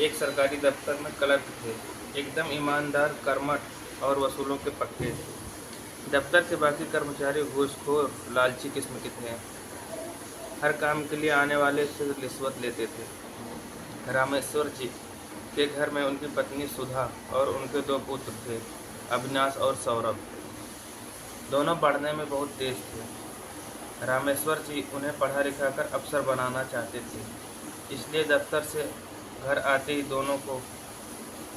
एक सरकारी दफ्तर में क्लर्क थे, एकदम ईमानदार, कर्मठ और वसूलों के पक्के। दफ्तर के बाकी कर्मचारी घूसखोर, लालची किस्म के थे। हर काम के लिए आने वाले से रिश्वत लेते थे। रामेश्वर जी के घर में उनकी पत्नी सुधा और उनके 2 पुत्र थे, अविनाश और सौरभ। दोनों पढ़ने में बहुत तेज थे। रामेश्वर जी उन्हें पढ़ा लिखाकर अफसर बनाना चाहते थे, इसलिए दफ्तर से घर आते ही दोनों को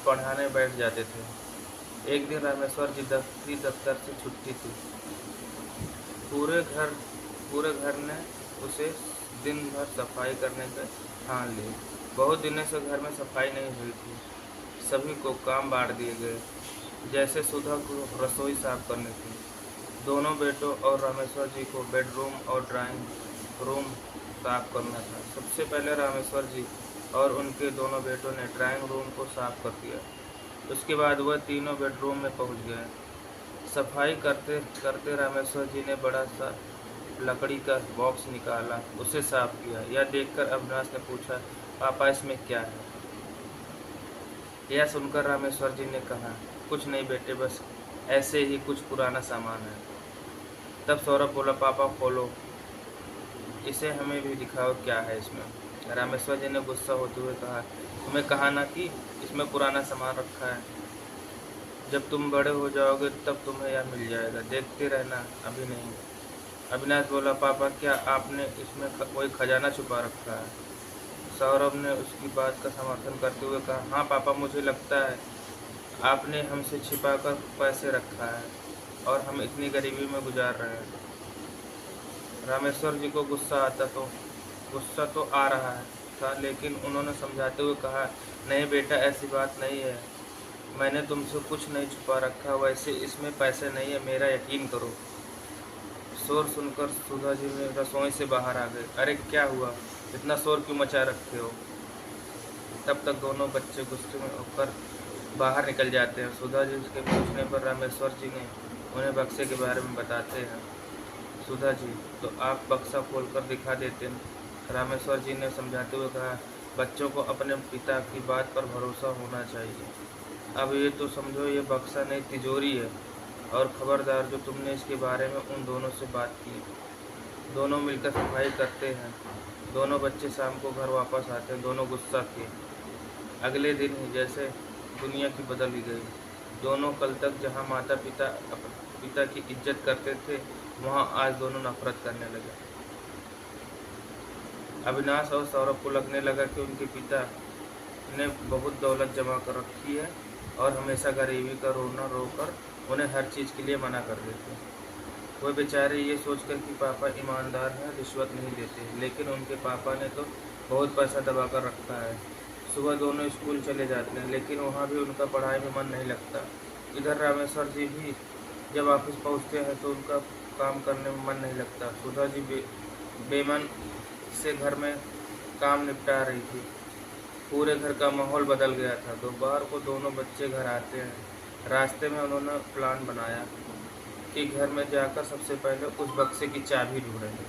पढ़ाने बैठ जाते थे। एक दिन रामेश्वर जी दफ्तर से छुट्टी थी। पूरे घर पूरे घर ने उसे दिन भर सफाई करने का ठान ली। बहुत दिनों से घर में सफाई नहीं हुई थी। सभी को काम बांट दिए गए। जैसे सुधा को रसोई साफ करनी थी, दोनों बेटों और रामेश्वर जी को बेडरूम और ड्राइंग रूम साफ करना था। सबसे पहले रामेश्वर जी और उनके दोनों बेटों ने ड्राइंग रूम को साफ कर दिया। उसके बाद वह तीनों बेडरूम में पहुंच गए। सफाई करते करते रामेश्वर जी ने बड़ा सा लकड़ी का बॉक्स निकाला, उसे साफ किया। यह देखकर अविनाश ने पूछा, पापा इसमें क्या है? यह सुनकर रामेश्वर जी ने कहा, कुछ नहीं बेटे, बस ऐसे ही कुछ पुराना सामान है। तब सौरभ बोला, पापा खोलो, इसे हमें भी दिखाओ क्या है इसमें। रामेश्वर जी ने गुस्सा होते हुए कहा, तुम्हें कहा ना कि इसमें पुराना सामान रखा है। जब तुम बड़े हो जाओगे तब तुम्हें यह मिल जाएगा, देखते रहना, अभी नहीं। अविनाश बोला, पापा क्या आपने इसमें कोई खजाना छुपा रखा है? सौरभ ने उसकी बात का समर्थन करते हुए कहा, हाँ पापा, मुझे लगता है आपने हमसे छिपा कर पैसे रखा है और हम इतनी गरीबी में गुजार रहे हैं। रामेश्वर जी को गुस्सा तो आ रहा था, लेकिन उन्होंने समझाते हुए कहा, नहीं बेटा, ऐसी बात नहीं है, मैंने तुमसे कुछ नहीं छुपा रखा, वैसे इसमें पैसे नहीं है, मेरा यकीन करो। शोर सुनकर सुधा जी ने रसोई से बाहर आ गए। अरे क्या हुआ, इतना शोर क्यों मचा रखे हो? तब तक दोनों बच्चे गुस्से में होकर बाहर निकल जाते हैं। सुधा जी के पूछने पर रामेश्वर जी ने उन्हें बक्से के बारे में बताते हैं। सुधा जी, तो आप बक्सा खोलकर दिखा देते हैं। रामेश्वर जी ने समझाते हुए कहा, बच्चों को अपने पिता की बात पर भरोसा होना चाहिए। अब ये तो समझो ये बक्सा नहीं, तिजोरी है, और खबरदार जो तुमने इसके बारे में उन दोनों से बात की। दोनों मिलकर सफाई करते हैं। दोनों बच्चे शाम को घर वापस आते हैं। दोनों गुस्सा थे। अगले दिन ही जैसे दुनिया की बदल ही गई। दोनों कल तक जहाँ माता पिता की इज्जत करते थे, वहाँ आज दोनों नफरत करने लगे। अविनाश और सौरभ को लगने लगा कि उनके पिता ने बहुत दौलत जमा कर रखी है और हमेशा गरीबी का रोना रोकर उन्हें हर चीज़ के लिए मना कर देते। वे बेचारे ये सोचकर कि पापा ईमानदार हैं, रिश्वत नहीं लेते, लेकिन उनके पापा ने तो बहुत पैसा दबा कर रखा है। सुबह दोनों स्कूल चले जाते हैं, लेकिन वहाँ भी उनका पढ़ाई में मन नहीं लगता। इधर रामेश्वर जी भी जब ऑफिस पहुँचते हैं तो उनका काम करने में मन नहीं लगता। सुधा जी बेमन से घर में काम निपटा रही थी। पूरे घर का माहौल बदल गया था। दोपहर को दोनों बच्चे घर आते हैं। रास्ते में उन्होंने प्लान बनाया कि घर में जाकर सबसे पहले उस बक्से की चाबी ढूंढेंगे।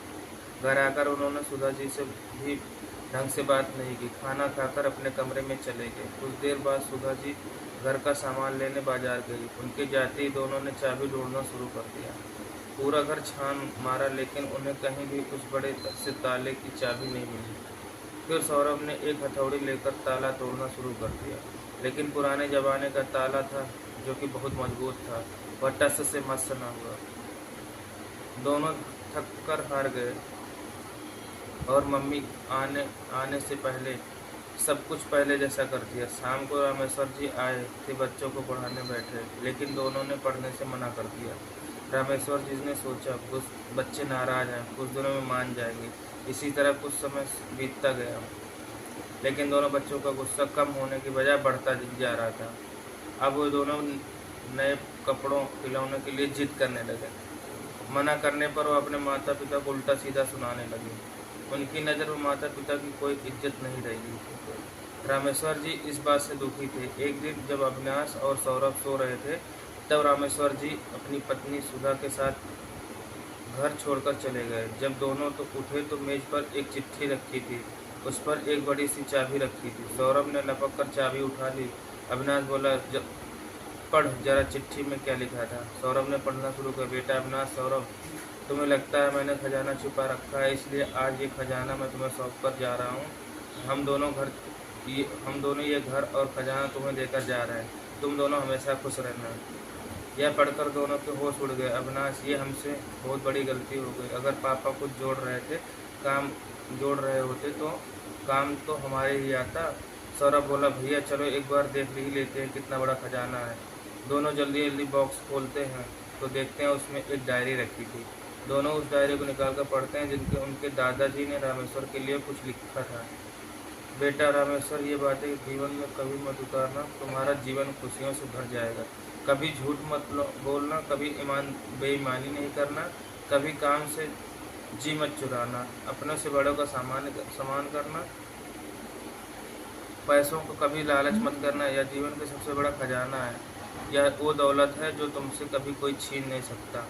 घर आकर उन्होंने सुधा जी से भी ढंग से बात नहीं की। खाना खाकर अपने कमरे में चले गए। कुछ देर बाद सुधा जी घर का सामान लेने बाजार गई। उनके जाते ही दोनों ने चाबी ढूंढना शुरू कर दिया। पूरा घर छान मारा, लेकिन उन्हें कहीं भी उस बड़े से ताले की चाबी नहीं मिली। फिर सौरभ ने एक हथौड़ी लेकर ताला तोड़ना शुरू कर दिया, लेकिन पुराने जमाने का ताला था जो कि बहुत मजबूत था। वह टस से मस न हुआ। दोनों थक कर हार गए और मम्मी आने से पहले सब कुछ पहले जैसा कर दिया। शाम को रामेश्वर जी आए थे, बच्चों को पढ़ाने बैठे, लेकिन दोनों ने पढ़ने से मना कर दिया। रामेश्वर जी ने सोचा कुछ बच्चे नाराज हैं, कुछ दिनों में मान जाएंगे। इसी तरह कुछ समय बीतता गया, लेकिन दोनों बच्चों का गुस्सा कम होने की बजाय बढ़ता जा रहा था। अब वो दोनों नए कपड़ों खिलौने के लिए जिद करने लगे। मना करने पर वो अपने माता पिता को उल्टा सीधा सुनाने लगे। उनकी नज़र में माता पिता की कोई इज्जत नहीं रही। रामेश्वर जी इस बात से दुखी थे। एक दिन जब अविनाश और सौरभ सो रहे थे, तब रामेश्वर जी अपनी पत्नी सुधा के साथ घर छोड़कर चले गए। जब दोनों तो उठे तो मेज पर एक चिट्ठी रखी थी। उस पर एक बड़ी सी चाबी रखी थी। सौरभ ने लपक कर चाबी उठा ली। अविनाश बोला, पढ़ जरा चिट्ठी में क्या लिखा था। सौरभ ने पढ़ना शुरू किया। बेटा अविनाश, सौरभ, तुम्हें लगता है मैंने खजाना छुपा रखा है, इसलिए आज ये खजाना मैं तुम्हें सौंप कर जा रहा हूँ। हम दोनों ये घर और खजाना तुम्हें देकर जा रहे हैं। तुम दोनों हमेशा खुश रहना। यह पढ़कर दोनों के होश उड़ गए। अविनाश, ये हमसे बहुत बड़ी गलती हो गई। अगर पापा कुछ जोड़ रहे होते तो काम तो हमारे ही आता। सौरभ बोला, भैया चलो एक बार देख ही लेते हैं कितना बड़ा खजाना है। दोनों जल्दी जल्दी बॉक्स खोलते हैं तो देखते हैं उसमें एक डायरी रखी थी। दोनों उस डायरी को निकाल कर पढ़ते हैं जिनके उनके दादाजी ने रामेश्वर के लिए कुछ लिखा था। बेटा रामेश्वर, ये बातें जीवन में कभी मत उतारना, तुम्हारा जीवन खुशियों से भर जाएगा। कभी झूठ मत बोलना, कभी बेईमानी नहीं करना, कभी काम से जी मत चुराना, अपनों से बड़ों का सम्मान करना, पैसों को कभी लालच मत करना। यह जीवन का सबसे बड़ा खजाना है। यह वो दौलत है जो तुमसे कभी कोई छीन नहीं सकता।